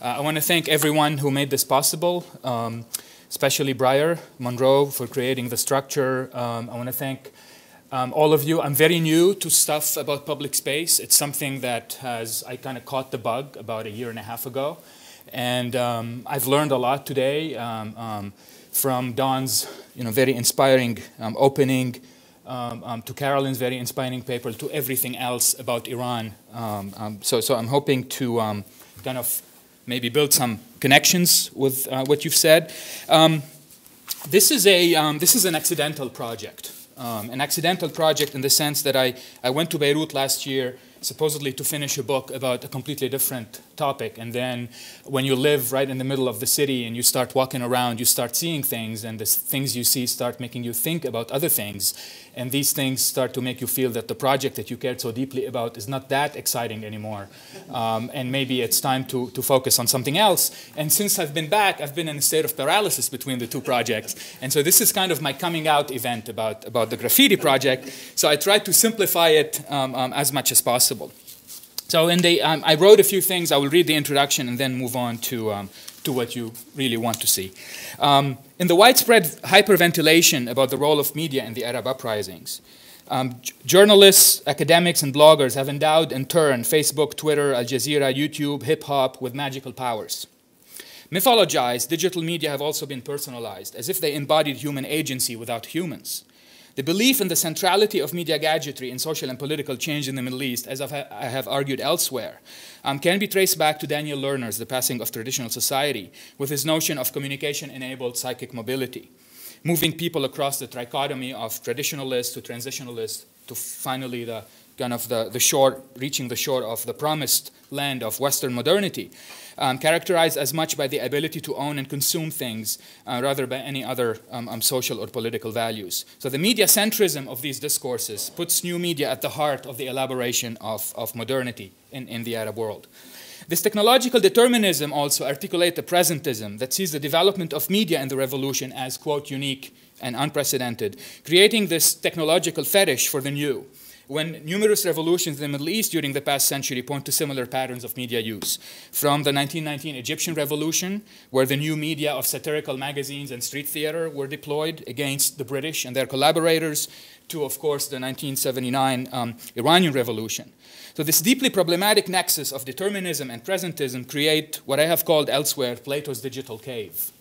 I want to thank everyone who made this possible, especially Breyer, Monroe for creating the structure. I want to thank all of you. I'm very new to stuff about public space. It's something that I kind of caught the bug about 1.5 years ago. And I've learned a lot today from Don's very inspiring opening, to Carolyn's very inspiring paper, to everything else about Iran. So I'm hoping to kind of maybe build some connections with what you've said. This is an accidental project. An accidental project in the sense that I went to Beirut last year supposedly to finish a book about a completely different topic. And then when you live right in the middle of the city and you start walking around, you start seeing things, and the things you see start making you think about other things. And these things start to make you feel that the project that you cared so deeply about is not that exciting anymore. And maybe it's time to focus on something else. And since I've been back, I've been in a state of paralysis between the two projects. And so this is kind of my coming out event about the graffiti project. So I tried to simplify it as much as possible. So I wrote a few things. I will read the introduction and then move on to what you really want to see. In the widespread hyperventilation about the role of media in the Arab uprisings, journalists, academics, and bloggers have endowed in turn Facebook, Twitter, Al Jazeera, YouTube, hip-hop with magical powers. Mythologized, digital media have also been personalized, as if they embodied human agency without humans. The belief in the centrality of media gadgetry in social and political change in the Middle East, as I have argued elsewhere, can be traced back to Daniel Lerner's The Passing of Traditional Society, with his notion of communication-enabled psychic mobility, moving people across the trichotomy of traditionalist to transitionalist to finally reaching the shore of the promised land of Western modernity, characterized as much by the ability to own and consume things rather by any other social or political values. So the media centrism of these discourses puts new media at the heart of the elaboration of modernity in the Arab world. This technological determinism also articulates the presentism that sees the development of media in the revolution as, quote, unique and unprecedented, creating this technological fetish for the new, when numerous revolutions in the Middle East during the past century point to similar patterns of media use. From the 1919 Egyptian Revolution, where the new media of satirical magazines and street theater were deployed against the British and their collaborators, to, of course, the 1979 Iranian Revolution. So this deeply problematic nexus of determinism and presentism create what I have called elsewhere Plato's digital cave.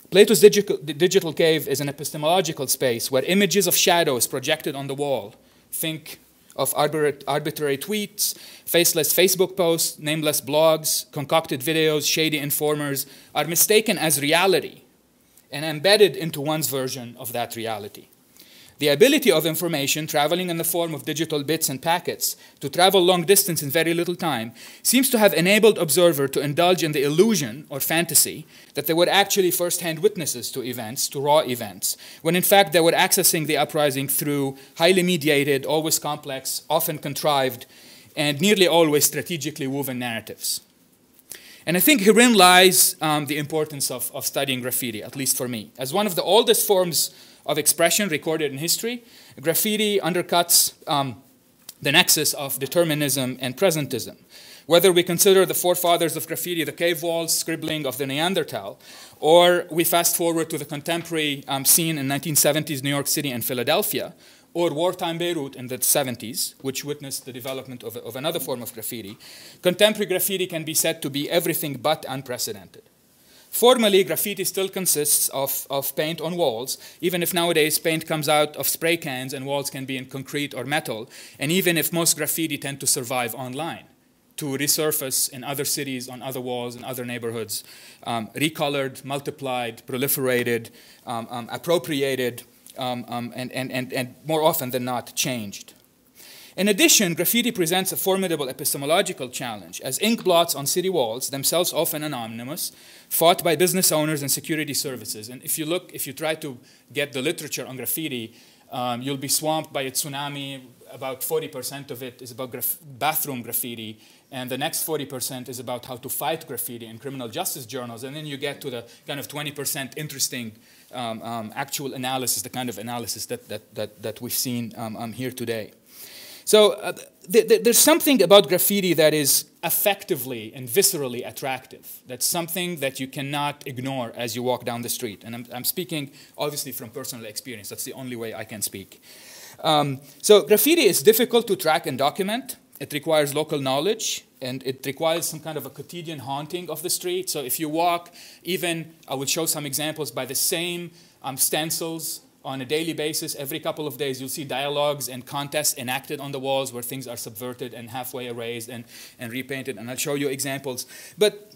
Plato's digital cave is an epistemological space where images of shadows projected on the wall, think of arbitrary tweets, faceless Facebook posts, nameless blogs, concocted videos, shady informers, are mistaken as reality and embedded into one's version of that reality. The ability of information traveling in the form of digital bits and packets to travel long distance in very little time seems to have enabled observer to indulge in the illusion or fantasy that they were actually first-hand witnesses to events, to raw events, when in fact they were accessing the uprising through highly mediated, always complex, often contrived, and nearly always strategically woven narratives. And I think herein lies the importance of studying graffiti, at least for me. As one of the oldest forms of expression recorded in history, graffiti undercuts the nexus of determinism and presentism. Whether we consider the forefathers of graffiti the cave walls, scribbling of the Neanderthal, or we fast forward to the contemporary scene in 1970s New York City and Philadelphia, or wartime Beirut in the 70s, which witnessed the development of another form of graffiti, contemporary graffiti can be said to be everything but unprecedented. Formally, graffiti still consists of paint on walls, even if nowadays paint comes out of spray cans and walls can be in concrete or metal, and even if most graffiti tend to survive online, to resurface in other cities, on other walls, in other neighborhoods, recolored, multiplied, proliferated, appropriated, and more often than not, changed. In addition, graffiti presents a formidable epistemological challenge, as ink blots on city walls, themselves often anonymous, fought by business owners and security services. And if you try to get the literature on graffiti, you'll be swamped by a tsunami. About 40% of it is about bathroom graffiti, And the next 40% is about how to fight graffiti in criminal justice journals. And then you get to the kind of 20% interesting actual analysis, the kind of analysis that we've seen here today. So there's something about graffiti that is effectively and viscerally attractive. That's something that you cannot ignore as you walk down the street. And I'm speaking, obviously, from personal experience. That's the only way I can speak. So graffiti is difficult to track and document. It requires local knowledge, and it requires some kind of a quotidian haunting of the street. So if you walk, even, I will show some examples, by the same stencils on a daily basis, every couple of days, you'll see dialogues and contests enacted on the walls where things are subverted and halfway erased and repainted, and I'll show you examples. But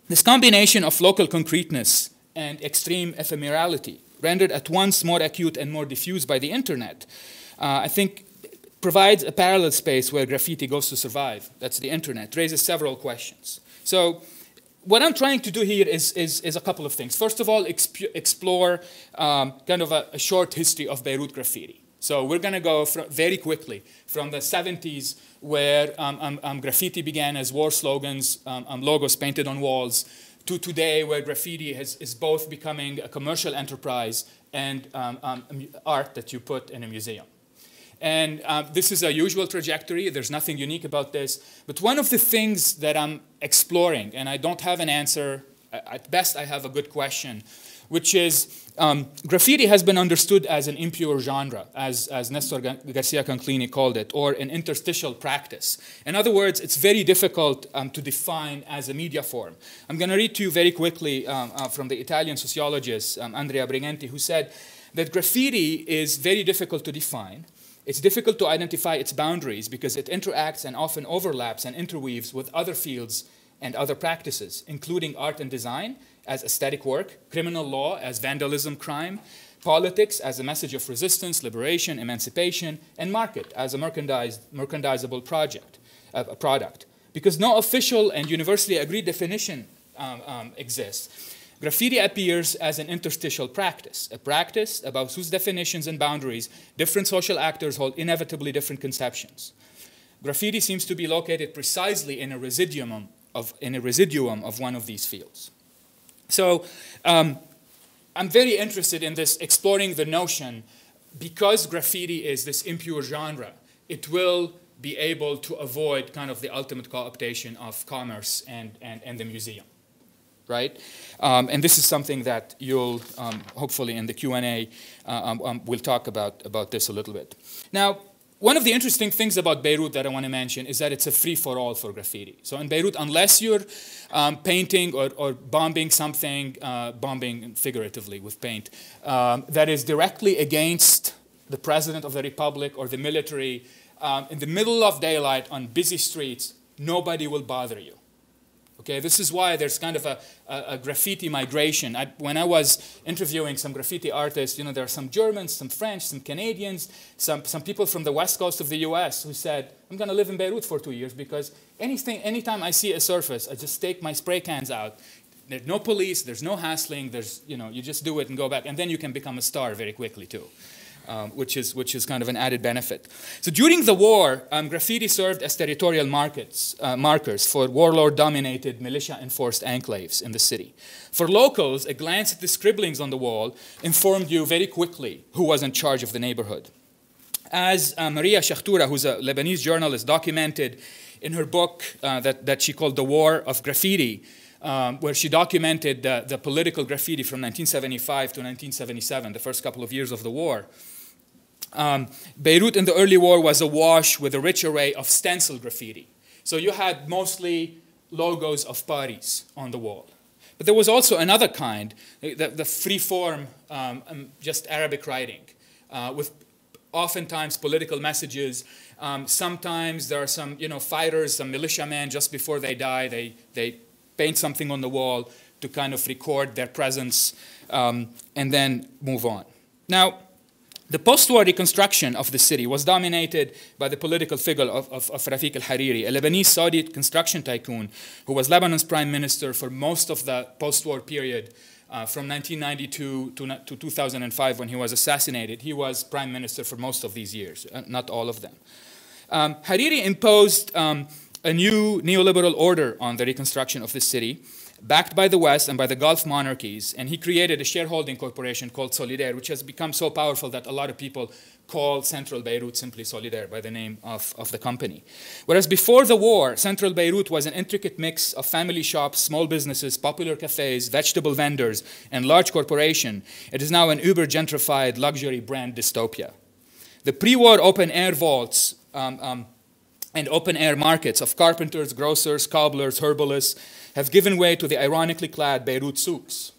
this combination of local concreteness and extreme ephemerality, rendered at once more acute and more diffuse by the internet, I think provides a parallel space where graffiti goes to survive. That's the internet. Raises several questions. So what I'm trying to do here is a couple of things. First of all, explore kind of a short history of Beirut graffiti. So we're going to go very quickly from the 70s, where graffiti began as war slogans, logos painted on walls, to today, where graffiti is both becoming a commercial enterprise and art that you put in a museum. And this is a usual trajectory. There's nothing unique about this. But one of the things that I'm exploring, and I don't have an answer, at best I have a good question, which is graffiti has been understood as an impure genre, as Nestor Garcia Conclini called it, or an interstitial practice. In other words, it's very difficult to define as a media form. I'm going to read to you very quickly from the Italian sociologist Andrea Briganti, who said that graffiti is very difficult to define. It's difficult to identify its boundaries because it interacts and often overlaps and interweaves with other fields and other practices, including art and design as aesthetic work, criminal law as vandalism, crime, politics as a message of resistance, liberation, emancipation, and market as a merchandisable product. Because no official and universally agreed definition exists. Graffiti appears as an interstitial practice, a practice about whose definitions and boundaries different social actors hold inevitably different conceptions. Graffiti seems to be located precisely in a residuum of one of these fields. So I'm very interested in this, exploring the notion, because graffiti is this impure genre, it will be able to avoid kind of the ultimate co-optation of commerce and the museum. Right? And this is something that you'll, hopefully in the Q&A, we'll talk about this a little bit. Now, one of the interesting things about Beirut that I want to mention is that it's a free-for-all for graffiti. So in Beirut, unless you're painting or bombing something, bombing figuratively with paint, that is directly against the President of the Republic or the military, in the middle of daylight on busy streets, nobody will bother you. Okay, this is why there's kind of a graffiti migration. When I was interviewing some graffiti artists, you know, there are some Germans, some French, some Canadians, some people from the west coast of the US who said, I'm going to live in Beirut for 2 years because anytime I see a surface, I just take my spray cans out. There's no police, there's no hassling, you just do it and go back. And then you can become a star very quickly too. Which is kind of an added benefit. So during the war, graffiti served as territorial markers for warlord-dominated, militia-enforced enclaves in the city. For locals, a glance at the scribblings on the wall informed you very quickly who was in charge of the neighborhood. As Maria Shahtoura, who's a Lebanese journalist, documented in her book that she called The War of Graffiti, where she documented the political graffiti from 1975 to 1977, the first couple of years of the war. Beirut in the early war was awash with a rich array of stencil graffiti. So you had mostly logos of parties on the wall. But there was also another kind, the free-form, just Arabic writing, with oftentimes political messages. Sometimes there are some fighters, some militiamen, just before they die, they paint something on the wall to kind of record their presence and then move on. Now, the post-war reconstruction of the city was dominated by the political figure of Rafiq al-Hariri, a Lebanese Saudi construction tycoon who was Lebanon's prime minister for most of the post-war period from 1992 to 2005 when he was assassinated. He was prime minister for most of these years, not all of them. Hariri imposed a new neoliberal order on the reconstruction of the city, backed by the West and by the Gulf monarchies, and he created a shareholding corporation called Solidaire, which has become so powerful that a lot of people call Central Beirut simply Solidaire by the name of the company. Whereas before the war, Central Beirut was an intricate mix of family shops, small businesses, popular cafes, vegetable vendors, and large corporation. It is now an uber-gentrified luxury brand dystopia. The pre-war open-air vaults and open-air markets of carpenters, grocers, cobblers, herbalists have given way to the ironically clad Beirut souks,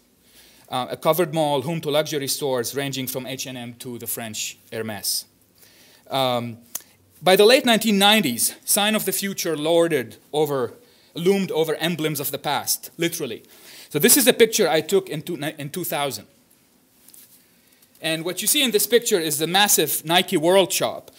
a covered mall home to luxury stores ranging from H&M to the French Hermès. By the late 1990s, sign of the future loomed over emblems of the past, literally. So this is a picture I took in 2000. And what you see in this picture is the massive Nike World Shop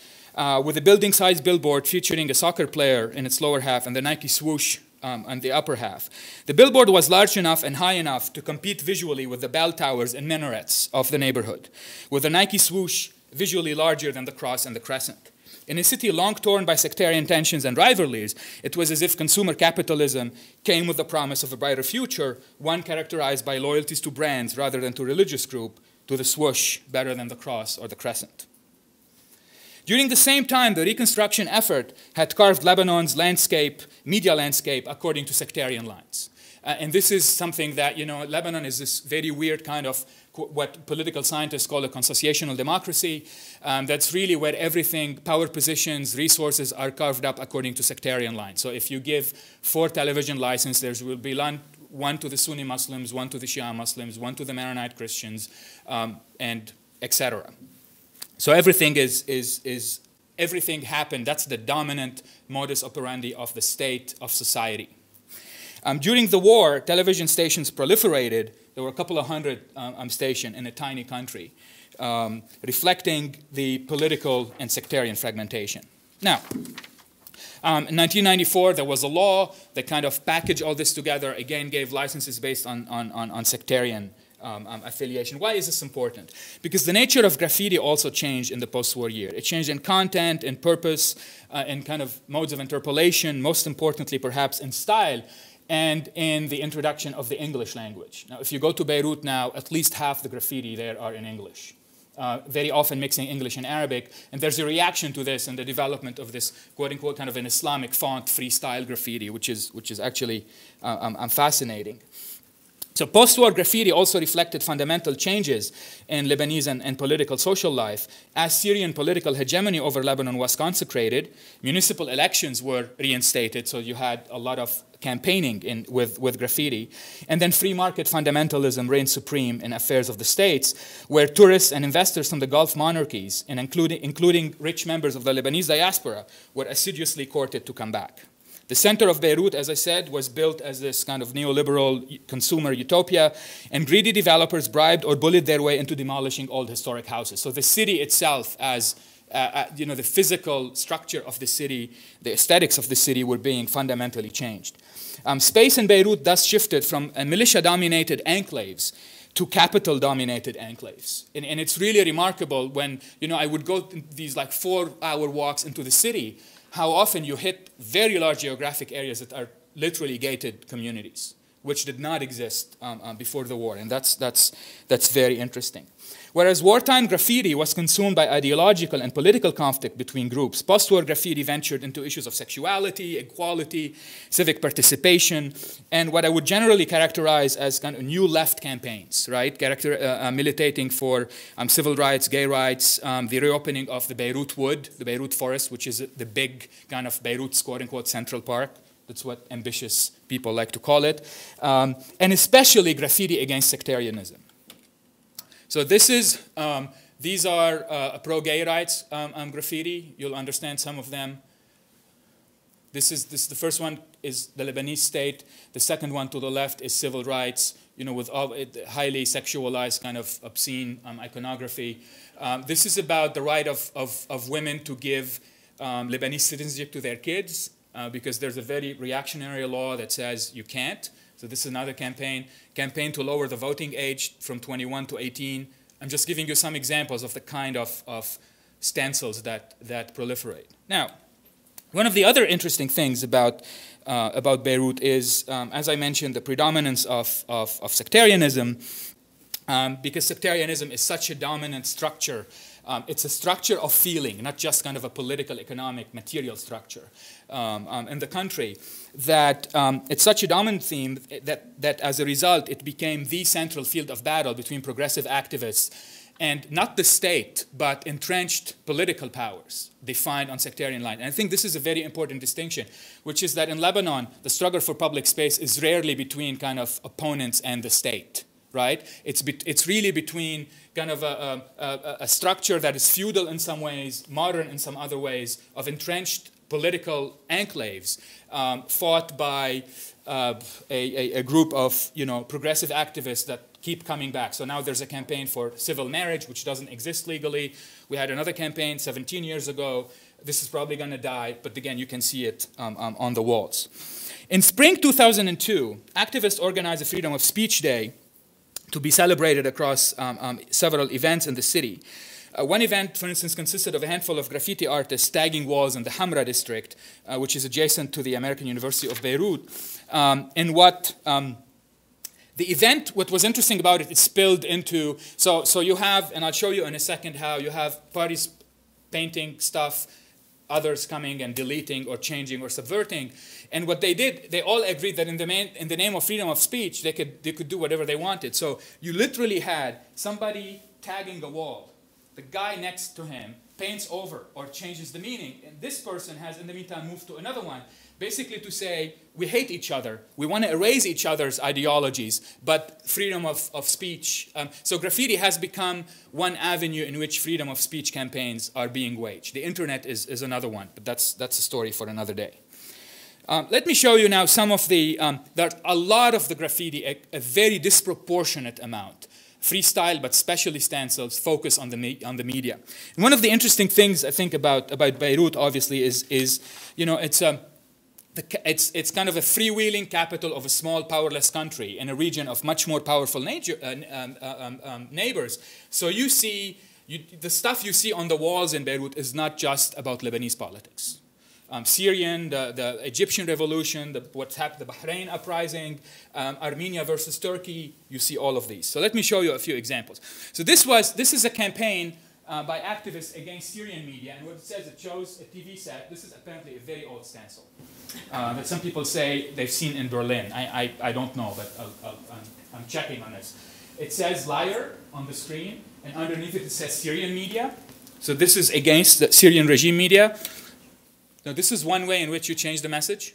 with a building-sized billboard featuring a soccer player in its lower half and the Nike swoosh on the upper half. The billboard was large enough and high enough to compete visually with the bell towers and minarets of the neighborhood, with the Nike swoosh visually larger than the cross and the crescent. In a city long torn by sectarian tensions and rivalries, it was as if consumer capitalism came with the promise of a brighter future, one characterized by loyalties to brands rather than to religious group, to the swoosh better than the cross or the crescent. During the same time, the reconstruction effort had carved Lebanon's landscape, media landscape, according to sectarian lines. And this is something that, Lebanon is this very weird kind of what political scientists call a consociational democracy. That's really where everything, power positions, resources are carved up according to sectarian lines. So if you give 4 television licenses, there will be one to the Sunni Muslims, one to the Shia Muslims, one to the Maronite Christians, and etc. So everything everything happened. That's the dominant modus operandi of the state of society. During the war, television stations proliferated. There were a couple of hundred stations in a tiny country, reflecting the political and sectarian fragmentation. Now, in 1994, there was a law that kind of packaged all this together, again gave licenses based on sectarian affiliation. Why is this important? Because the nature of graffiti also changed in the post-war year. It changed in content, in purpose, in kind of modes of interpolation, most importantly perhaps in style, and in the introduction of the English language. Now, if you go to Beirut now, at least half the graffiti there are in English. Very often mixing English and Arabic, and there's a reaction to this and the development of this quote-unquote kind of an Islamic font freestyle graffiti, which is actually fascinating. So post-war graffiti also reflected fundamental changes in Lebanese and political social life. As Syrian political hegemony over Lebanon was consecrated, municipal elections were reinstated, so you had a lot of campaigning with graffiti. And then free market fundamentalism reigned supreme in affairs of the states, where tourists and investors from the Gulf monarchies, and including rich members of the Lebanese diaspora, were assiduously courted to come back. The center of Beirut, as I said, was built as this kind of neoliberal consumer utopia, and greedy developers bribed or bullied their way into demolishing old historic houses. So the city itself, as the physical structure of the city, the aesthetics of the city were being fundamentally changed. Space in Beirut thus shifted from militia-dominated enclaves to capital-dominated enclaves. And it's really remarkable when, I would go these like 4-hour walks into the city, how often you hit very large geographic areas that are literally gated communities, which did not exist before the war, and that's very interesting. Whereas wartime graffiti was consumed by ideological and political conflict between groups, post-war graffiti ventured into issues of sexuality, equality, civic participation, and what I would generally characterize as kind of new left campaigns, right? Militating for civil rights, gay rights, the reopening of the Beirut Wood, the Beirut Forest, which is the big kind of Beirut's quote-unquote Central Park. That's what ambitious people like to call it. And especially graffiti against sectarianism. So these are pro-gay rights graffiti. You'll understand some of them. The first one is the Lebanese state. The second one to the left is civil rights, with all highly sexualized kind of obscene iconography. This is about the right of women to give Lebanese citizenship to their kids, because there's a very reactionary law that says you can't. So this is another campaign to lower the voting age from 21 to 18. I'm just giving you some examples of the kind of stencils that proliferate. Now, One of the other interesting things about Beirut is, as I mentioned, the predominance of sectarianism, because sectarianism is such a dominant structure. It's a structure of feeling, not just kind of a political, economic, material structure in the country, that it's such a dominant theme that as a result, it became the central field of battle between progressive activists and not the state, but entrenched political powers defined on sectarian lines. And I think this is a very important distinction, which is that in Lebanon, the struggle for public space is rarely between kind of opponents and the state, right? It's really between kind of a structure that is feudal in some ways, modern in some other ways, of entrenched political enclaves fought by a group of progressive activists that keep coming back. So now there's a campaign for civil marriage, which doesn't exist legally. We had another campaign 17 years ago. This is probably going to die, but again, you can see it on the walls. In spring 2002, activists organized a Freedom of Speech Day to be celebrated across several events in the city. One event, for instance, consisted of a handful of graffiti artists tagging walls in the Hamra district, which is adjacent to the American University of Beirut. And what the event, what was interesting about it, it spilled into, so you have, and I'll show you in a second how you have parties painting stuff, others coming and deleting or changing or subverting. And what they did, they all agreed that in the name of freedom of speech, they could do whatever they wanted. So you literally had somebody tagging a wall. The guy next to him paints over or changes the meaning. And this person has, in the meantime, moved to another one, basically to say, we hate each other. We want to erase each other's ideologies, but freedom of speech. So graffiti has become one avenue in which freedom of speech campaigns are being waged. The internet is another one, but that's a story for another day. Let me show you now some of the, there are a lot of the graffiti, a very disproportionate amount. Freestyle, but specially stencils, focus on the media. And one of the interesting things I think about Beirut, obviously, is it's kind of a freewheeling capital of a small, powerless country in a region of much more powerful neighbors. So you see, the stuff you see on the walls in Beirut is not just about Lebanese politics. Syrian, the Egyptian revolution, what's happened, the Bahrain uprising, Armenia versus Turkey, you see all of these. So let me show you a few examples. So this is a campaign by activists against Syrian media, and what it says, it shows a TV set. This is apparently a very old stencil that some people say they've seen in Berlin. I don't know, but I'm checking on this. It says liar on the screen, and underneath it says Syrian media. So this is against the Syrian regime media. Now, this is one way in which you change the message.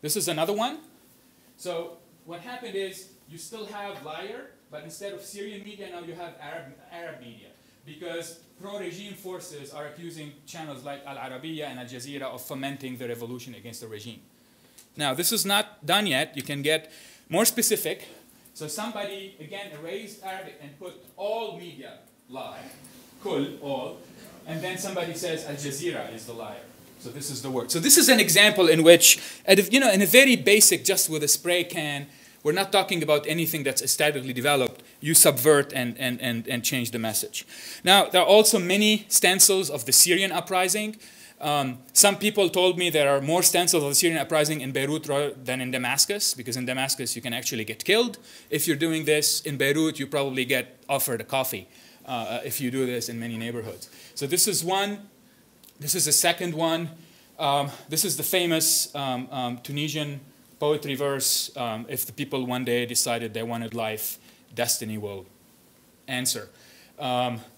This is another one. So what happened is you still have liar, but instead of Syrian media, now you have Arab media, because pro-regime forces are accusing channels like Al Arabiya and Al Jazeera of fomenting the revolution against the regime. Now, this is not done yet. You can get more specific. So somebody, again, erased Arabic and put all media lie, kul, all. And then somebody says Al Jazeera is the liar. So this is the word. So this is an example in which, in a very basic, just with a spray can, we're not talking about anything that's aesthetically developed. You subvert and change the message. Now, there are also many stencils of the Syrian uprising. Some people told me there are more stencils of the Syrian uprising in Beirut than in Damascus, because in Damascus you can actually get killed if you're doing this. In Beirut, you probably get offered a coffee if you do this in many neighborhoods. So this is one. This is the second one. This is the famous Tunisian poetry verse, if the people one day decided they wanted life, destiny will answer.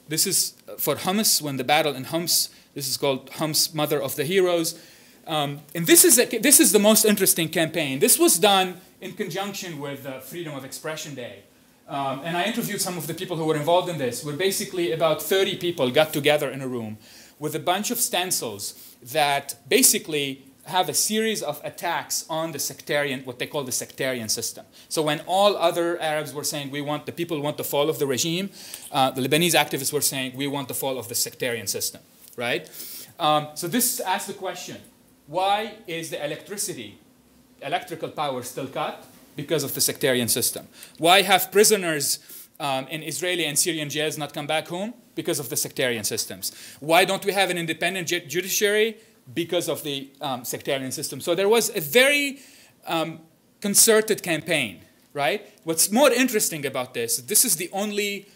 This is for Homs, when the battle in Homs, this is called Homs, Mother of the Heroes. And this is the most interesting campaign. This was done in conjunction with Freedom of Expression Day. And I interviewed some of the people who were involved in this, where basically about 30 people got together in a room with a bunch of stencils that basically have a series of attacks on the sectarian, what they call the sectarian system. So when all other Arabs were saying, the people want the fall of the regime, the Lebanese activists were saying, we want the fall of the sectarian system, right? So this asks the question, why is the electrical power still cut? Because of the sectarian system. Why have prisoners in Israeli and Syrian jails not come back home? Because of the sectarian systems. Why don't we have an independent judiciary? because of the sectarian system. So there was a very concerted campaign, right? What's more interesting about this is the only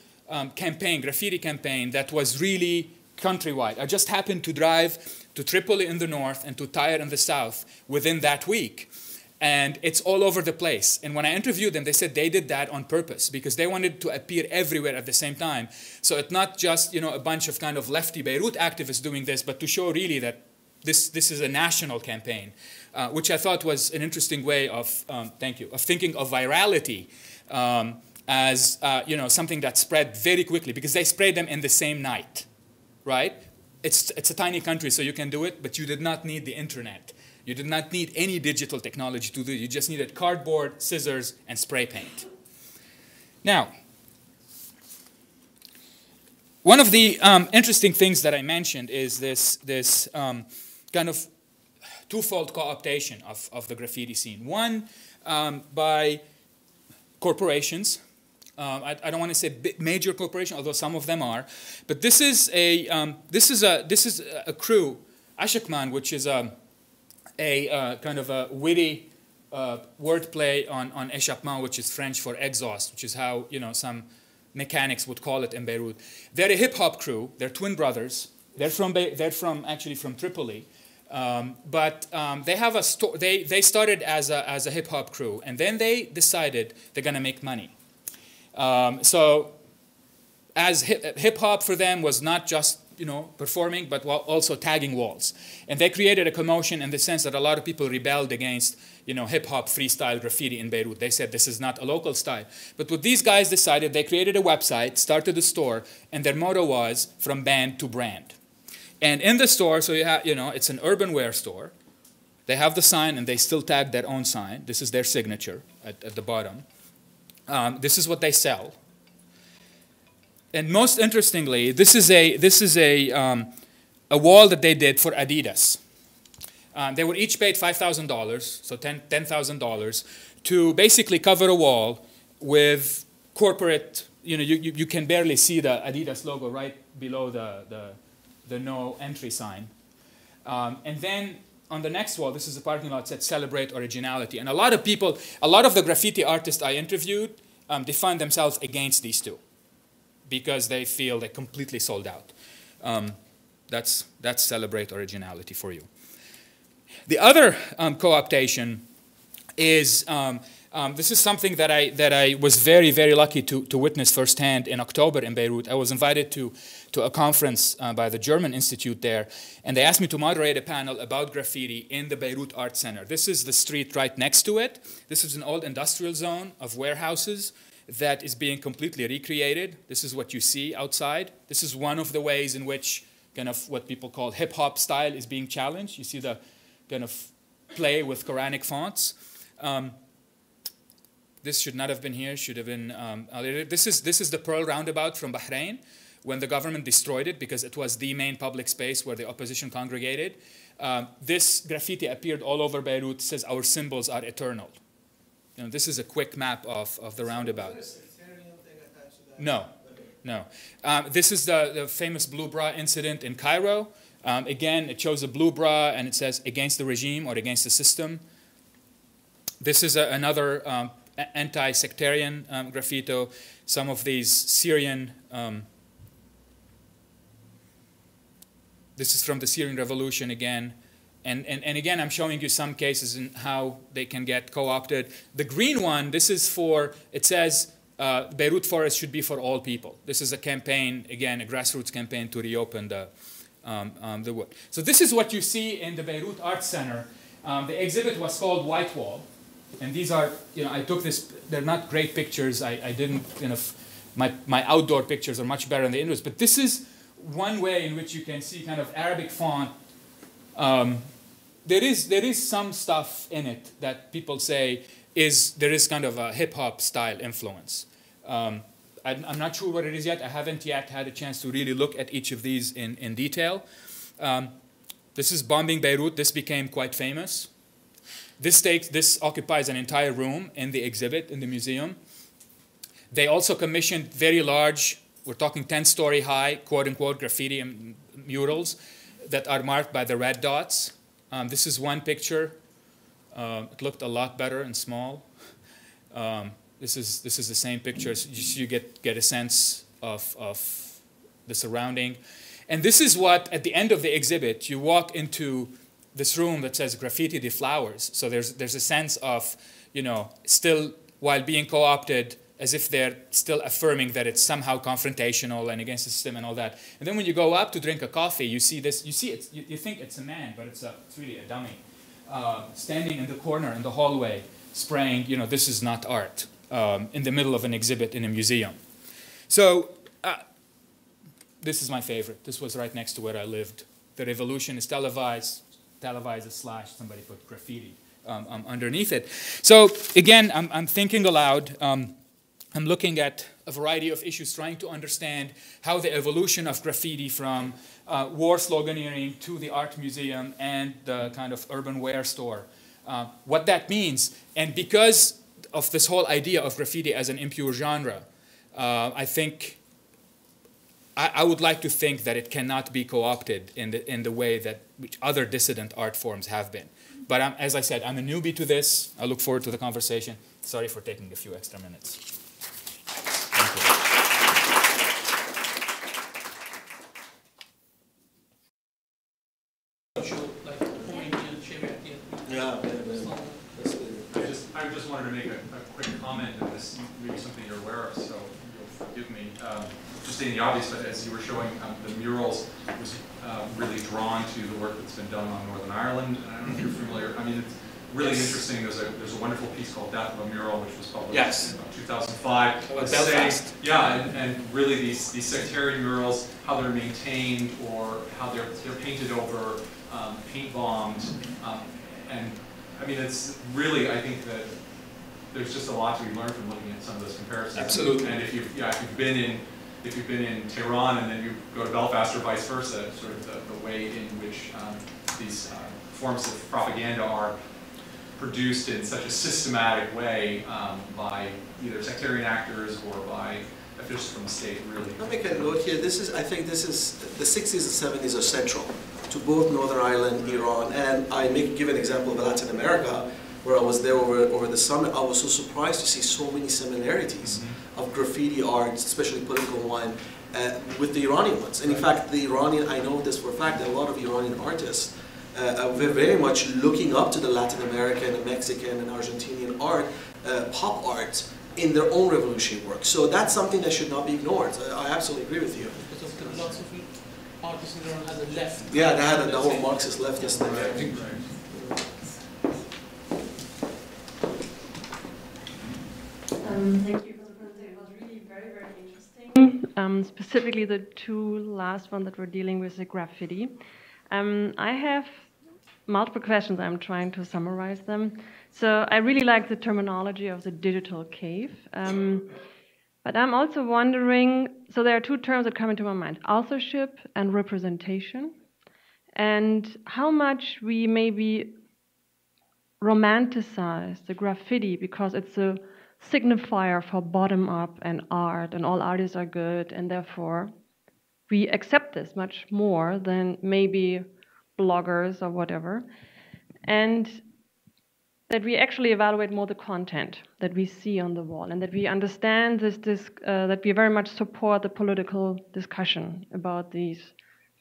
campaign, graffiti campaign, that was really countrywide. I just happened to drive to Tripoli in the north and to Tahrir in the south within that week. And it's all over the place. And when I interviewed them, they said they did that on purpose because they wanted to appear everywhere at the same time. So it's not just, you know, a bunch of kind of lefty Beirut activists doing this, but to show really that this is a national campaign, which I thought was an interesting way of, thank you, of thinking of virality as, you know, something that spread very quickly because they sprayed them in the same night, right? It's a tiny country, so you can do it, but you did not need the internet. You did not need any digital technology to do it. You just needed cardboard, scissors, and spray paint. Now, one of the interesting things that I mentioned is this kind of twofold co-optation of the graffiti scene. One, by corporations. I don't want to say major corporations, although some of them are. But this is a crew, Ashokman, which is a kind of a witty wordplay on échappement, which is French for exhaust, which is how, you know, some mechanics would call it in Beirut. They're a hip hop crew. They're twin brothers. They're actually from Tripoli, but they have a they started as a hip hop crew, and then they decided they're gonna make money. So, as hip hop for them was not just, you know, performing, but also tagging walls. And they created a commotion in the sense that a lot of people rebelled against, you know, hip-hop freestyle graffiti in Beirut. They said this is not a local style. But what these guys decided, they created a website, started a store, and their motto was, from band to brand. And in the store, so you have, you know, it's an urban wear store. They have the sign, and they still tag their own sign. This is their signature at the bottom. This is what they sell. And most interestingly, this is a wall that they did for Adidas. They were each paid $5,000, so $10,000, to basically cover a wall with corporate. You know, you can barely see the Adidas logo right below the no entry sign. And then on the next wall, this is a parking lot, said "Celebrate Originality." And a lot of people, a lot of the graffiti artists I interviewed, define themselves against these two, because they feel they're completely sold out. That's Celebrate Originality for you. The other co-optation is, this is something that I was very, very lucky to witness firsthand in October in Beirut. I was invited to a conference by the German Institute there, and they asked me to moderate a panel about graffiti in the Beirut Art Center. This is the street right next to it. This is an old industrial zone of warehouses that is being completely recreated. This is what you see outside. This is one of the ways in which kind of what people call hip-hop style is being challenged. You see the kind of play with Quranic fonts. This should not have been here, should have been earlier. This is the Pearl Roundabout from Bahrain, when the government destroyed it because it was the main public space where the opposition congregated. This graffiti appeared all over Beirut. It says, "Our symbols are eternal." You know, this is a quick map of the roundabout. Is there a sectarian thing attached to that? No, no. This is the famous blue bra incident in Cairo. Again, it shows a blue bra and it says "against the regime" or "against the system." This is another anti-sectarian graffito. Some of these Syrian, this is from the Syrian Revolution again. And again, I'm showing you some cases in how they can get co-opted. The green one, this is for, it says, Beirut Forest should be for all people. This is a campaign, again, a grassroots campaign to reopen the wood. So this is what you see in the Beirut Art Center. The exhibit was called White Wall. And these are, you know, I took this, they're not great pictures. I didn't, you know, my outdoor pictures are much better than the indoors. But this is one way in which you can see kind of Arabic font. There is some stuff in it that people say there is kind of a hip-hop style influence. I'm not sure what it is yet. I haven't yet had a chance to really look at each of these in detail. This is Bombing Beirut. This became quite famous. This occupies an entire room in the exhibit in the museum. They also commissioned very large, we're talking 10-story high, quote-unquote, graffiti and murals that are marked by the red dots. This is one picture. It looked a lot better and small. This is the same picture. So you get a sense of the surrounding. And this is what, at the end of the exhibit, you walk into this room that says graffiti the flowers. So there's a sense of, you know, still, while being co-opted, as if they're still affirming that it's somehow confrontational and against the system and all that. And then when you go up to drink a coffee, you see this, you think it's a man, but it's really a dummy, standing in the corner in the hallway, spraying, you know, this is not art, in the middle of an exhibit in a museum. So this is my favorite. This was right next to where I lived. The revolution is televised / somebody put graffiti underneath it. So again, I'm thinking aloud. I'm looking at a variety of issues, trying to understand how the evolution of graffiti from war sloganeering to the art museum and the kind of urban wear store, what that means. And because of this whole idea of graffiti as an impure genre, I think I would like to think that it cannot be co-opted in the way that which other dissident art forms have been. But as I said, I'm a newbie to this. I look forward to the conversation. Sorry for taking a few extra minutes. Thank you. I just wanted to make a quick comment, and this may be something you're aware of, so you'll forgive me. Just stating the obvious, but as you were showing the murals, I was really drawn to the work that's been done on Northern Ireland. And I don't know if you're familiar. I mean, it's really interesting. There's a wonderful piece called "Death of a Mural," which was published in 2005. Belfast. And really these sectarian murals, how they're maintained or how they're painted over, paint bombed, and I mean, it's really, I think that there's just a lot to be learned from looking at some of those comparisons. Absolutely. And if you've been in Tehran and then you go to Belfast or vice versa, sort of the way in which these forms of propaganda are produced in such a systematic way by either sectarian actors or by officials from the state, really. I'll make a note here. I think this is, the 60s and 70s are central to both Northern Ireland, Iran, and I give an example of Latin America, where I was there over the summer. I was so surprised to see so many similarities of graffiti art, especially political one, with the Iranian ones. And in fact, I know this for a fact, that a lot of Iranian artists are very much looking up to the Latin American and Mexican and Argentinian art, pop art, in their own revolutionary work. So that's something that should not be ignored. I absolutely agree with you. Because of lots of artists in Iran had the left. Yeah, they had the whole Marxist leftist thing. Thank you for the presentation. It was really very, very interesting. Specifically the two last ones that were dealing with the graffiti. I have multiple questions. I'm trying to summarize them. So I really like the terminology of the digital cave. But I'm also wondering, so there are two terms that come into my mind, authorship and representation, and how much we maybe romanticize the graffiti because it's a signifier for bottom-up and art, and all artists are good, and therefore we accept this much more than maybe bloggers or whatever, and that we actually evaluate more the content that we see on the wall, and that we understand that we very much support the political discussion about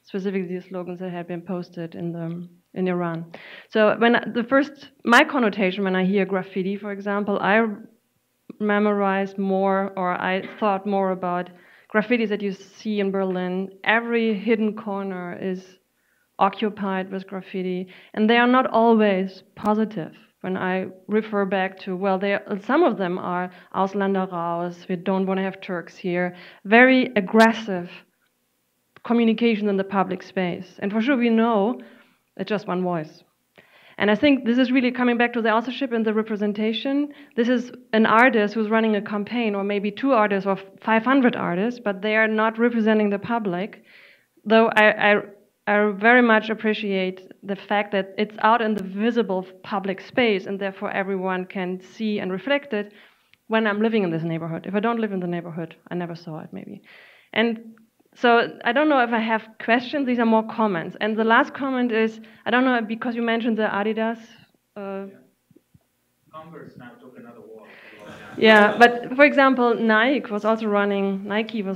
specifically these slogans that have been posted in Iran. So my connotation when I hear graffiti, for example, I memorized more, or I thought more about graffitis that you see in Berlin. Every hidden corner is occupied with graffiti, and they are not always positive. When I refer back to, well, some of them are Ausländer raus, we don't want to have Turks here, very aggressive communication in the public space. And for sure we know it's just one voice. And I think this is really coming back to the authorship and the representation. This is an artist who's running a campaign, or maybe two artists or 500 artists, but they are not representing the public. Though I very much appreciate the fact that it's out in the visible public space, and therefore everyone can see and reflect it when I'm living in this neighborhood. If I don't live in the neighborhood, I never saw it maybe. And So I don't know if I have questions. These are more comments. And the last comment is, I don't know, because you mentioned the Adidas. Converse now took another walk. Yeah, but for example, Nike was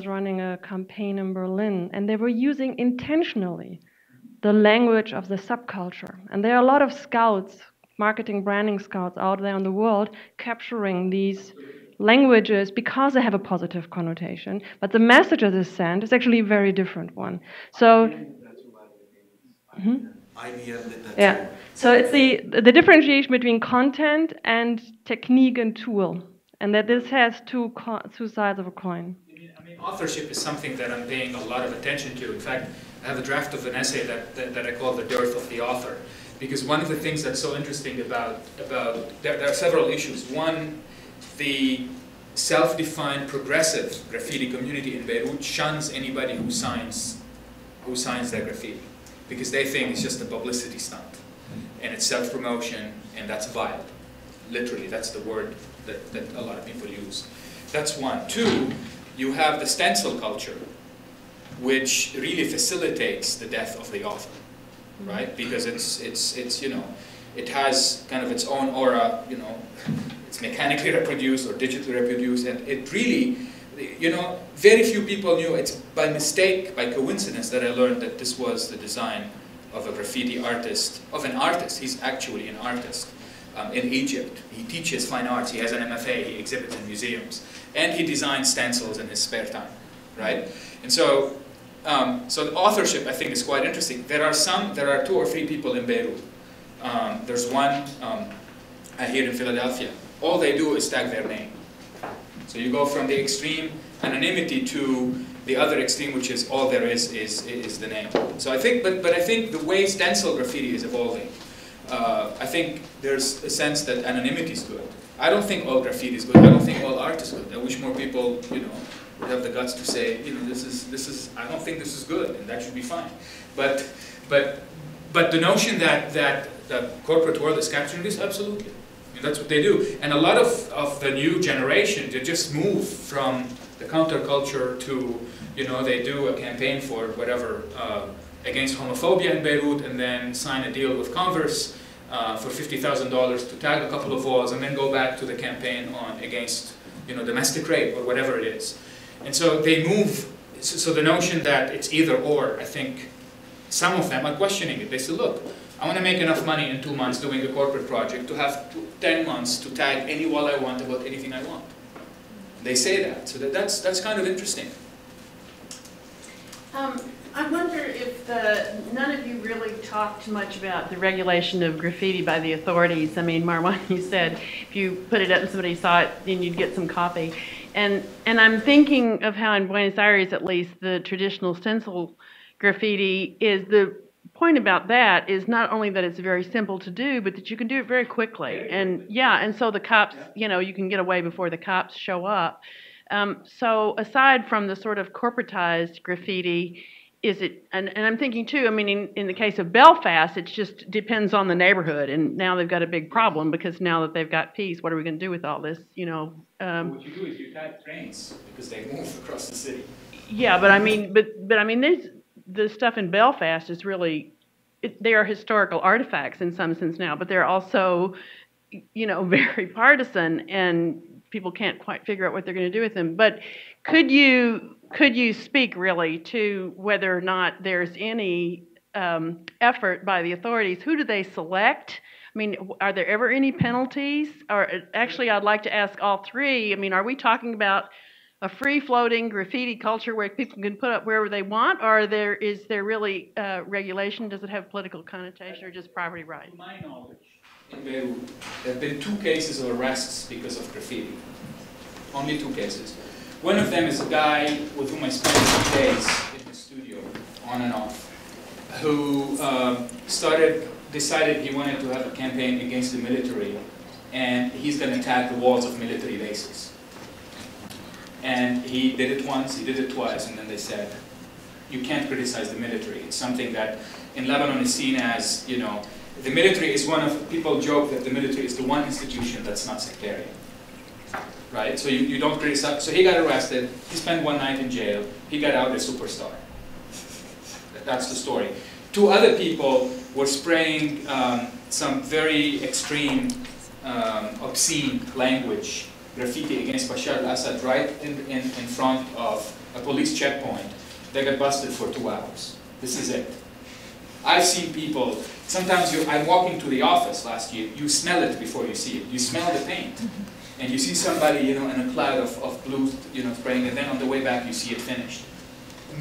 running a campaign in Berlin, and they were using intentionally the language of the subculture. And there are a lot of scouts, marketing, branding scouts out there in the world capturing these languages because they have a positive connotation, but the message that is sent is actually a very different one. So, IBM did that yeah. too. So it's the differentiation between content and technique and tool, and that this has two sides of a coin. I mean, authorship is something that I'm paying a lot of attention to. In fact, I have a draft of an essay that I call The Dearth of the Author, because one of the things that's so interesting about there are several issues. One, the self-defined progressive graffiti community in Beirut shuns anybody who signs their graffiti, because they think it's just a publicity stunt, and it's self-promotion, and that's vile. Literally, that's the word that a lot of people use. That's one. Two, you have the stencil culture, which really facilitates the death of the author, right? Because it's you know, it has kind of its own aura, you know, it's mechanically reproduced or digitally reproduced, and it really, you know, very few people knew. It's by mistake, by coincidence, that I learned that this was the design of a graffiti artist, of an artist. He's actually an artist in Egypt. He teaches fine arts, he has an MFA, he exhibits in museums, and he designs stencils in his spare time, right? And so, so the authorship, I think, is quite interesting. There are 2 or 3 people in Beirut. There's one here in Philadelphia. All they do is tag their name. So you go from the extreme anonymity to the other extreme, which is all there is the name. So I think, but I think the way stencil graffiti is evolving, I think there's a sense that anonymity is good. I don't think all graffiti is good. I don't think all art is good. I wish more people, you know, would have the guts to say, you know, this is. I don't think this is good, and that should be fine. But the notion that the corporate world is capturing this, absolutely. I mean, that's what they do. And a lot of the new generation, they just move from the counterculture to, you know, they do a campaign for whatever, against homophobia in Beirut, and then sign a deal with Converse for $50,000 to tag a couple of walls, and then go back to the campaign on against, you know, domestic rape or whatever it is. And so they move, so the notion that it's either or, I think some of them are questioning it. They say, look, I want to make enough money in 2 months doing a corporate project to have 10 months to tag any wall I want about anything I want. They say that, so that's kind of interesting. I wonder if none of you really talked much about the regulation of graffiti by the authorities. I mean, Marwan, you said if you put it up and somebody saw it, then you'd get some copy. And I'm thinking of how in Buenos Aires, at least, the traditional stencil graffiti is the point about that is not only that it's very simple to do, but that you can do it very quickly. And yeah, and so the cops, you know, you can get away before the cops show up. So aside from the sort of corporatized graffiti, is it, and I'm thinking too, I mean, in the case of Belfast, it just depends on the neighborhood, and now they've got a big problem because now that they've got peace, what are we going to do with all this, you know? What you do is you tag trains because they move across the city. Yeah, but I mean, but I mean, the stuff in Belfast is really, they are historical artifacts in some sense now, but they're also, you know, very partisan, and people can't quite figure out what they're going to do with them. But could you speak really to whether or not there's any effort by the authorities? Who do they select? I mean, are there ever any penalties? Or actually, I'd like to ask all three. I mean, are we talking about a free-floating graffiti culture where people can put up wherever they want, or is there really regulation? Does it have political connotation or just property rights? To my knowledge, in Beirut, there have been 2 cases of arrests because of graffiti. Only 2 cases. One of them is a guy with whom I spent 2 days in the studio, on and off, who decided he wanted to have a campaign against the military, and he's going to tag the walls of military bases. And he did it once, he did it twice, and then they said, you can't criticize the military. It's something that in Lebanon is seen as, you know, the military is people joke that the military is the one institution that's not sectarian. right? So you don't criticize. So he got arrested. He spent one night in jail. He got out a superstar. That's the story. Two other people were spraying some very extreme, obscene language, graffiti against Bashar al-Assad right in front of a police checkpoint. They got busted for 2 hours. This is it. I've seen people, sometimes I'm walking to the office last year, you smell it before you see it. You smell the paint. And you see somebody, in a cloud of blue, spraying, and then on the way back you see it finished.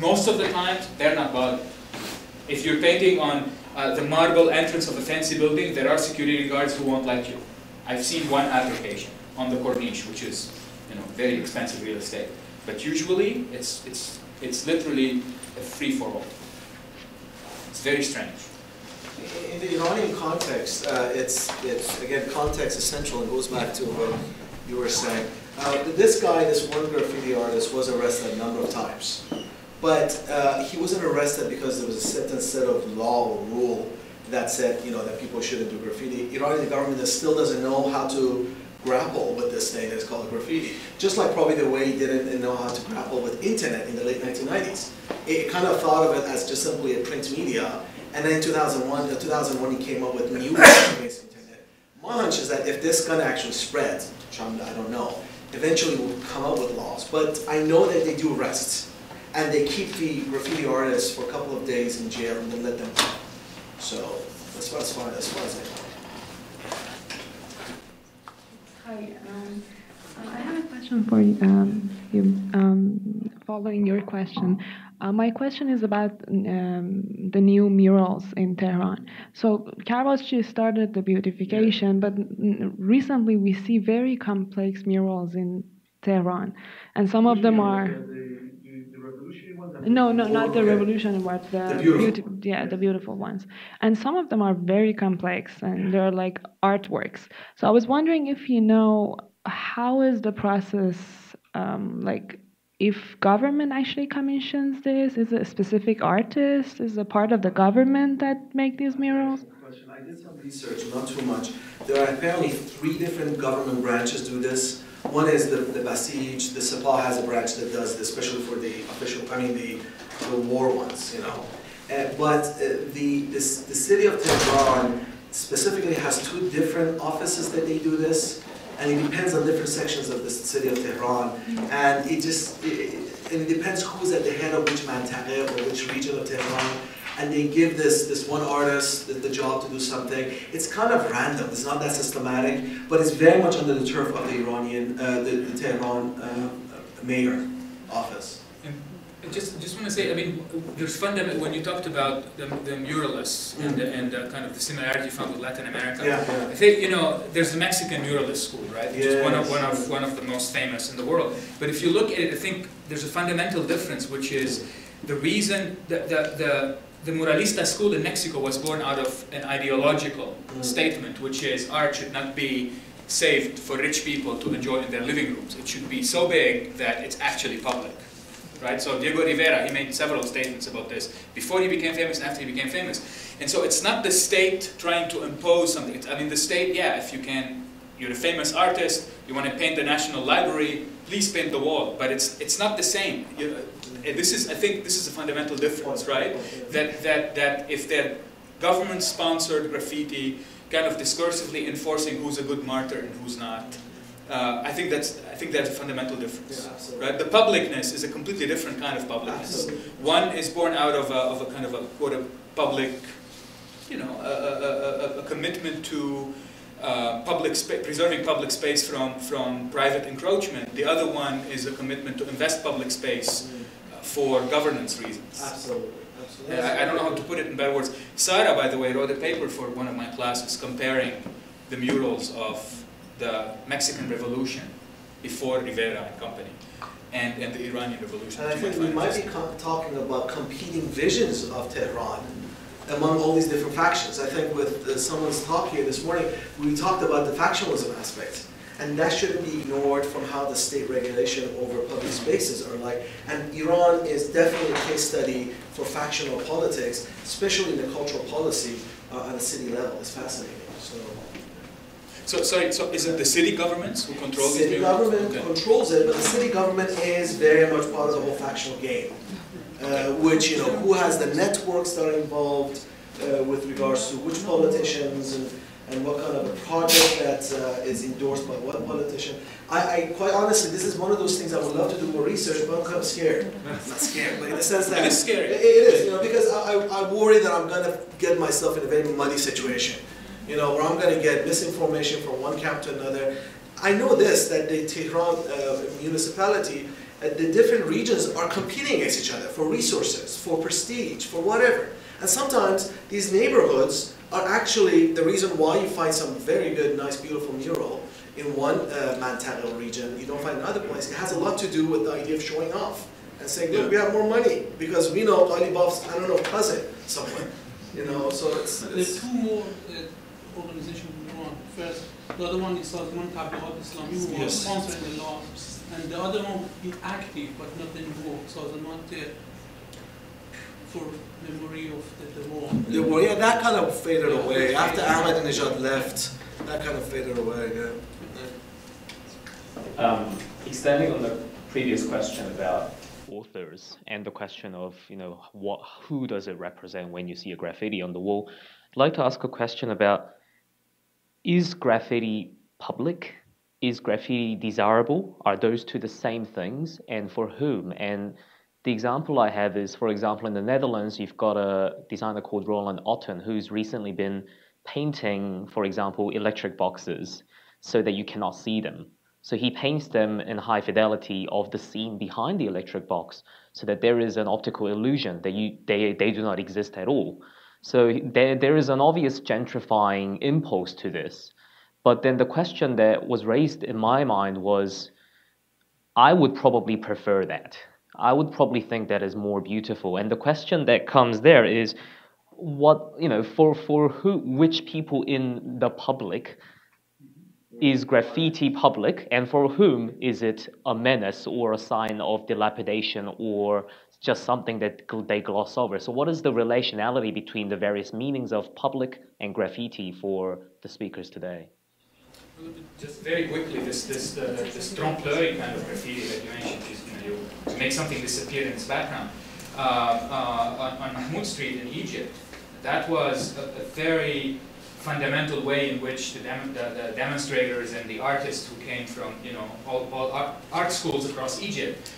Most of the time, they're not bothered. If you're painting on the marble entrance of a fancy building, there are security guards who won't let you. I've seen one application on the Corniche, which is, very expensive real estate. But usually, it's literally a free-for-all. It's very strange. In the Iranian context, again, context is central and goes back to what you were saying. This guy, this one graffiti artist, was arrested a number of times. But he wasn't arrested because there was a certain set of law or rule that said, that people shouldn't do graffiti. Iranian government still doesn't know how to grapple with this thing that's called graffiti. Just like probably the way he didn't know how to grapple with internet in the late 1990s. It kind of thought of it as just simply a print media. And then in 2001 he came up with new laws against internet. My hunch is that if this gun actually spreads, which I don't know, eventually we'll come up with laws. But I know that they do arrests. And they keep the graffiti artists for a couple of days in jail and then let them go. So that's as far as I know. Hi, I have a question for you. Following your question, my question is about the new murals in Tehran. So Karvazchi started the beautification, but recently we see very complex murals in Tehran, and some of them are. No, not the revolution ones. The beautiful ones. And some of them are very complex, and they're like artworks. So I was wondering if you know how is the process, if government actually commissions this, is it a specific artist, is it a part of the government that make these murals? I did some research, not too much. There are apparently 3 different government branches do this. One is the Basij, the Sepah has a branch that does this, especially for the the war ones, But the city of Tehran specifically has 2 different offices that they do this, and it depends on different sections of the city of Tehran, and it depends who's at the head of which mantaqeh or which region of Tehran. And they give this one artist the job to do something. It's kind of random. It's not that systematic, but it's very much under the turf of the Iranian, the Tehran mayor office. And just want to say, there's fundamental, when you talked about the muralists and kind of the similarity found with Latin America. I think there's the Mexican muralist school, right? Which is one of the most famous in the world. But if you look at it, I think there's a fundamental difference, which is the reason the Muralista school in Mexico was born out of an ideological statement, which is art should not be saved for rich people to enjoy in their living rooms. It should be so big that it's actually public, right? So Diego Rivera, he made several statements about this before he became famous and after he became famous. And so it's not the state trying to impose something. The state, if you can, you're a famous artist, you want to paint the National Library, please paint the wall. But it's not the same. I think this is a fundamental difference, right? That if they're government-sponsored graffiti, kind of discursively enforcing who's a good martyr and who's not, I think that's a fundamental difference, right? The publicness is a completely different kind of publicness. One is born out of a kind of a quote a public, a commitment to preserving public space from private encroachment. The other one is a commitment to invest public space for governance reasons. Absolutely. I don't know how to put it in better words. Sara, by the way, wrote a paper for one of my classes comparing the murals of the Mexican Revolution before Rivera and company and the Iranian Revolution. And I think we might be talking about competing visions of Tehran among all these different factions. I think with someone's talk here this morning, we talked about the factionalism aspect. And that shouldn't be ignored from how the state regulation over public spaces are like. And Iran is definitely a case study for factional politics, especially in the cultural policy on a city level. It's fascinating. So sorry, so is it the city governments who control these City murals? government controls it, but the city government is very much part of the whole factional game. Which, you know, who has the networks that are involved with regards to which politicians and what kind of a project that is endorsed by what politician. I quite honestly, this is one of those things I would love to do more research, but I'm kind of scared. Not scared, but in the sense that it is scary. It is, you know, because I worry that I'm going to get myself in a very muddy situation, you know, where I'm going to get misinformation from one camp to another. I know this, that the Tehran municipality, the different regions are competing against each other for resources, for prestige, for whatever. And sometimes these neighborhoods are actually the reason why you find some very good, nice, beautiful mural in one Mantaqa region, you don't find another place. It has a lot to do with the idea of showing off and saying, look, we have more money because we know Alibab's, I don't know, cousin somewhere. You know, so it's There's two more organizations in Iran. First, the other one is Sazman Tabligat Islami, who was sponsoring the law, and the other one is active but not anymore. Sazman for memory of the war. The war, yeah, that kind of faded away. After Ahmadinejad left, that kind of faded away, yeah. Extending on the previous question about authors and the question of, you know, who does it represent when you see a graffiti on the wall, I'd like to ask a question about, is graffiti public? Is graffiti desirable? Are those two the same things? And for whom? And the example I have is, for example, in the Netherlands, you've got a designer called Roland Otten who's recently been painting, for example, electric boxes so that you cannot see them. So he paints them in high fidelity of the scene behind the electric box so that there is an optical illusion that they do not exist at all. So there is an obvious gentrifying impulse to this. But then the question that was raised in my mind was, I would probably prefer that. I would probably think that is more beautiful. And the question that comes there is, what, you know, for who, which people in the public is graffiti public, and for whom is it a menace or a sign of dilapidation or just something that they gloss over? So what is the relationality between the various meanings of public and graffiti for the speakers today? Just very quickly, this trompe-l'oeil kind of graffiti that you mentioned, is, you know, to make something disappear in its background. On Mahmoud Street in Egypt, that was a very fundamental way in which the demonstrators and the artists who came from, you know, all art schools across Egypt,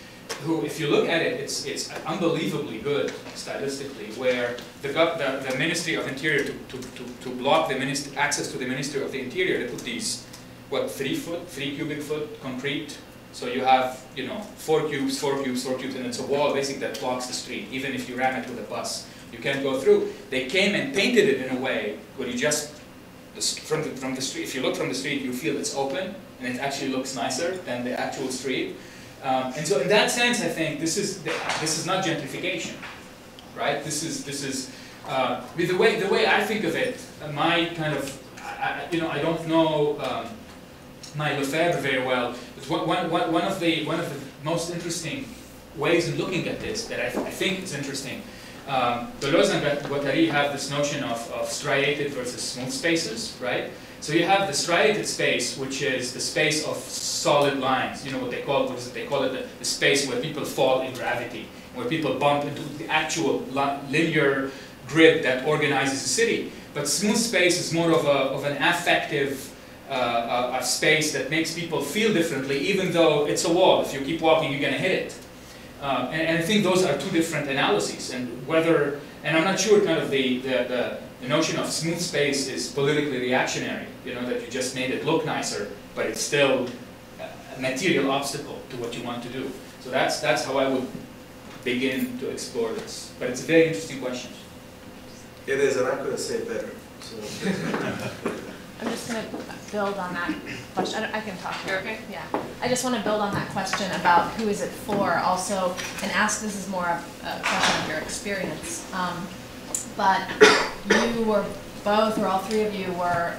who, if you look at it, it's unbelievably good stylistically, where the Ministry of Interior, to block the access to the Ministry of the Interior, they put these, what, 3 cubic foot concrete. So you have, you know, 4 cubes, 4 cubes, 4 cubes, and it's a wall basically that blocks the street. Even if you ram it with a bus, you can't go through. They came and painted it in a way where you just, from the street, if you look from the street, you feel it's open, and it actually looks nicer than the actual street. And so in that sense, I think this is not gentrification, right? This is with the way I think of it, my kind of, you know, I don't know my Lefebvre very well, but one of the most interesting ways in looking at this that I think is interesting. Deleuze and Guattari have this notion of striated versus smooth spaces, right? So you have the striated space, which is the space of solid lines. You know what they call it? What is it? They call it the space where people fall in gravity, where people bump into the actual linear grid that organizes the city. But smooth space is more of an affective a space that makes people feel differently, even though it's a wall. If you keep walking, you're going to hit it. And I think those are two different analyses. And I'm not sure kind of the notion of smooth space is politically reactionary, you know, that you just made it look nicer, but it's still a material obstacle to what you want to do. So that's how I would begin to explore this. But it's a very interesting question. It is, and I couldn't say it better. So. I'm just going to build on that question. I can talk here. Okay. Yeah. I just want to build on that question about who is it for also, and ask, this is more a question of your experience. But you were both, or all three of you, were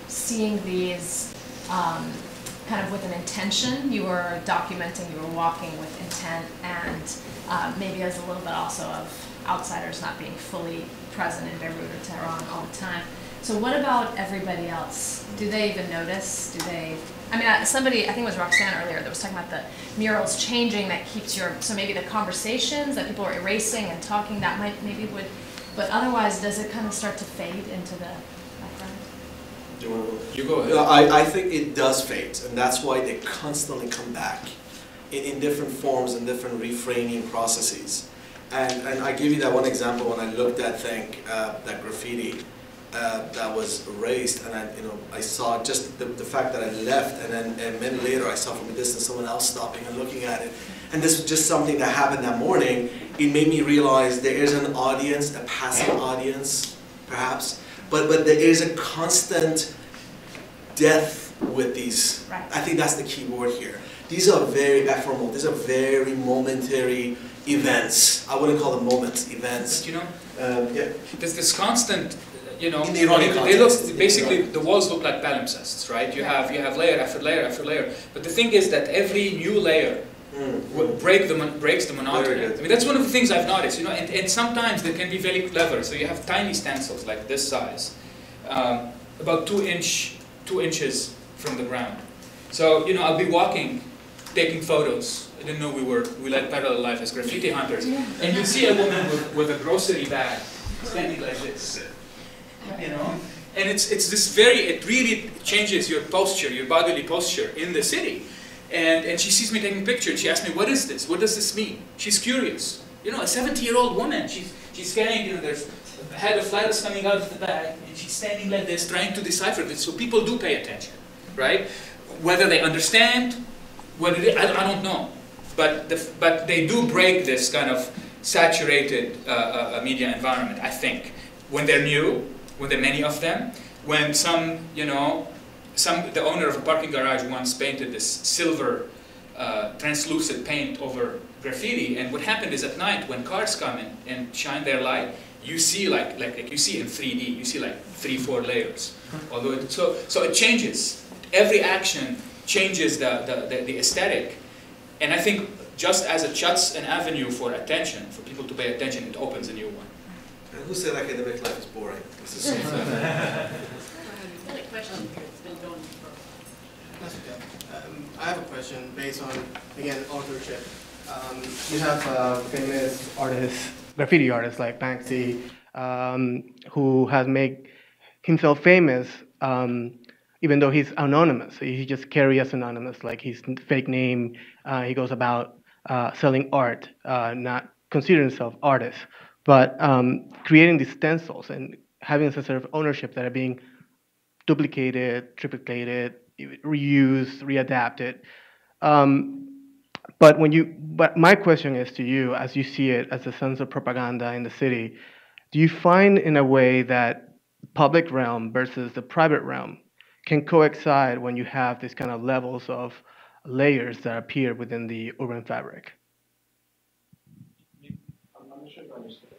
seeing these kind of with an intention. You were documenting, you were walking with intent, and maybe as a little bit also of outsiders not being fully present in Beirut or Tehran all the time. So what about everybody else? Do they even notice? Do they? I mean, somebody, I think it was Roxanne earlier, that was talking about the murals changing that keeps your, so maybe the conversations that people are erasing and talking, that might, maybe would, but otherwise, does it kind of start to fade into the background? Do you want to go? You go ahead. I think it does fade, and that's why they constantly come back in different forms and different reframing processes. And I give you that one example when I looked at that graffiti that was erased, and I saw just the fact that I left, and then a minute later I saw from a distance someone else stopping and looking at it. And this was just something that happened that morning. It made me realize there is an audience, a passive audience, perhaps, but there is a constant death with these. Right. I think that's the key word here. These are very ephemeral. These are very momentary events. I wouldn't call them moments, events. But, you know, Yeah. there's this constant, you know, In the Iranian they look, context. basically the walls look like palimpsests, right? You have layer after layer after layer. But the thing is that every new layer breaks the monotony. Very good. I mean, that's one of the things I've noticed, you know, and sometimes they can be very clever. So you have tiny stencils like this size, about 2 inches from the ground. So, you know, I'll be walking, taking photos. I didn't know we led parallel life as graffiti hunters. And you see a woman with a grocery bag standing like this, you know? And it's this it really changes your posture, your bodily posture in the city. And she sees me taking a picture and she asks me, what is this? What does this mean? She's curious. You know, a 70-year-old woman, she's carrying, you know, there's a head of lettuce coming out of the bag, and she's standing like this trying to decipher this. So people do pay attention, right? Whether they understand, whether they, I don't know. But they do break this kind of saturated media environment, I think. When they're new, when there are many of them, when the owner of a parking garage once painted this silver translucent paint over graffiti, and what happened is at night when cars come in and shine their light, you see like you see in 3D, you see like 3-4 layers. Although so it changes. Every action changes the aesthetic, and I think just as it shuts an avenue for attention, for people to pay attention, it opens a new one. And who said academic life is boring? This is so fun. That's okay. I have a question based on, again, authorship. You have famous artists, graffiti artists like Banksy, who has made himself famous even though he's anonymous. He just carries as anonymous, like his fake name. He goes about selling art, not considering himself artist, but creating these stencils and having a sense of ownership that are being duplicated, triplicated, reused, readapted. But my question is to you, as you see it as a sense of propaganda in the city, do you find in a way that public realm versus the private realm can coincide when you have these kind of levels of layers that appear within the urban fabric? I'm not sure if I understand.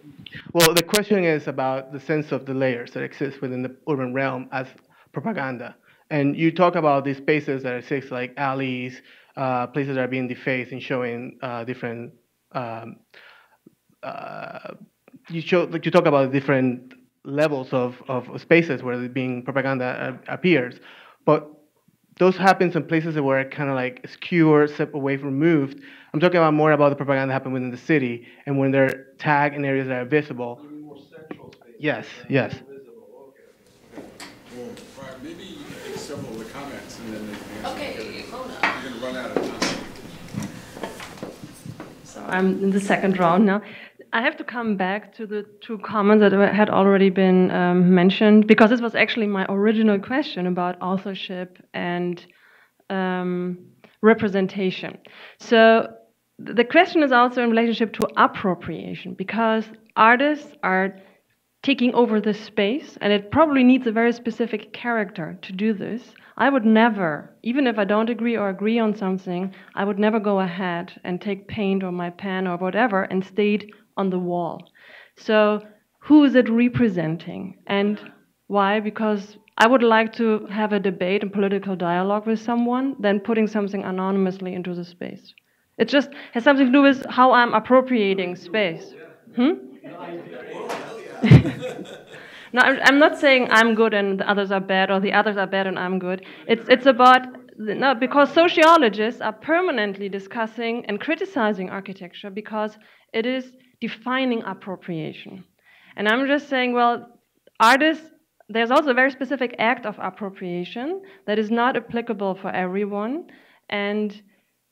Well, the question is about the sense of the layers that exist within the urban realm as propaganda. And you talk about these spaces that exist like alleys, places that are being defaced and showing different. You talk about different levels of spaces where being propaganda appears, but those happens in places where it kind of like skewered, step away, removed. I'm talking about more about the propaganda happening within the city and when they're tagged in areas that are visible. You mean more central spaces? Yes, yes. Visible. Okay. Right, maybe you can take several of the comments and then they can answer. Okay, hold on. We're going to run out of time. So I'm in the second round now. I have to come back to the two comments that had already been mentioned, because this was actually my original question about authorship and representation. So the question is also in relationship to appropriation, because artists are taking over this space, and it probably needs a very specific character to do this. I would never, even if I don't agree or agree on something, I would never go ahead and take paint or my pen or whatever and state on the wall. So who is it representing and why? Because I would like to have a debate and political dialogue with someone than putting something anonymously into the space. It just has something to do with how I'm appropriating space. No, I'm not saying I'm good and the others are bad, or the others are bad and I'm good. It's about, no, because sociologists are permanently discussing and criticizing architecture because it is defining appropriation. And I'm just saying, well, artists, there's also a very specific act of appropriation that is not applicable for everyone. And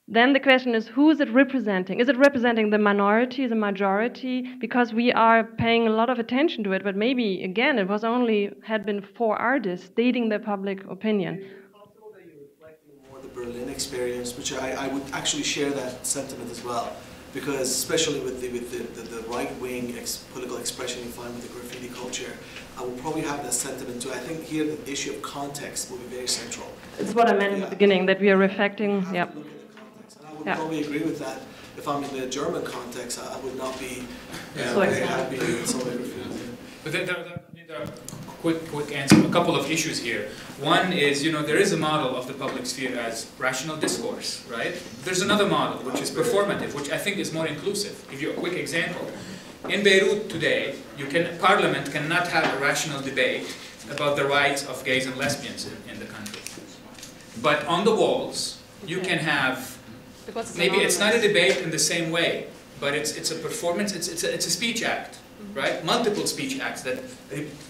then the question is, who is it representing? Is it representing the minority, the majority? Because we are paying a lot of attention to it, but maybe, again, it was only, had been 4 artists stating their public opinion. Is it possible that you're reflecting more the Berlin experience, which I would actually share that sentiment as well, because especially with the right-wing political expression you find with the graffiti culture, I will probably have that sentiment too. I think here the issue of context will be very central. It's what I meant in the beginning, that we are reflecting, yeah. I would probably agree with that. If I'm in the German context, I would not be very happy with some of the graffiti. But there are quick answer, a couple of issues here. One is, there is a model of the public sphere as rational discourse, right? There's another model, which is performative, which I think is more inclusive. Give you a quick example. In Beirut today, Parliament cannot have a rational debate about the rights of gays and lesbians in the country. But on the walls, you can have, maybe it's not a debate in the same way, but it's a performance, it's a speech act, right? Multiple speech acts that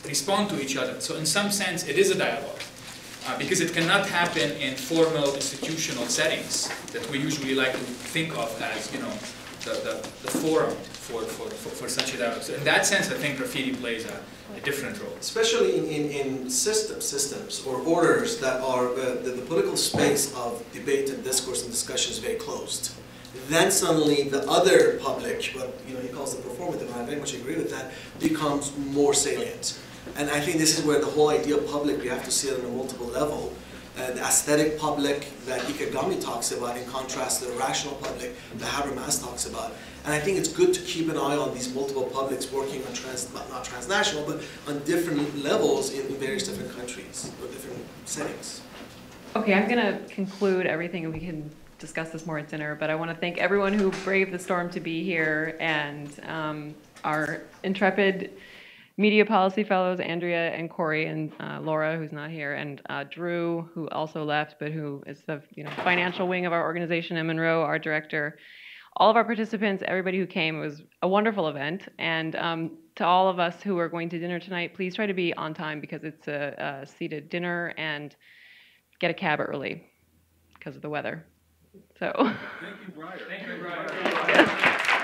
respond to each other. So in some sense, it is a dialogue, because it cannot happen in formal institutional settings that we usually like to think of as, the forum for such a dialogue. So in that sense, I think graffiti plays a different role. Especially in systems or orders that are, the political space of debate and discourse and discussion is very closed. Then suddenly the other public, what he calls the performative, and I very much agree with that, becomes more salient. And I think this is where the whole idea of public, we have to see it on a multiple level. The aesthetic public that Ikegami talks about, in contrast to the rational public that Habermas talks about. And I think it's good to keep an eye on these multiple publics working on not transnational, but on different levels in various different countries or different settings. Okay, I'm going to conclude everything, and we can discuss this more at dinner, but I want to thank everyone who braved the storm to be here, and our intrepid media policy fellows, Andrea and Corey and Laura, who's not here, and Drew, who also left, but who is the financial wing of our organization, and Monroe, our director. All of our participants, everybody who came, it was a wonderful event. And to all of us who are going to dinner tonight, please try to be on time because it's a seated dinner, and get a cab early because of the weather. So. Thank you, Brian. Thank you, Brian.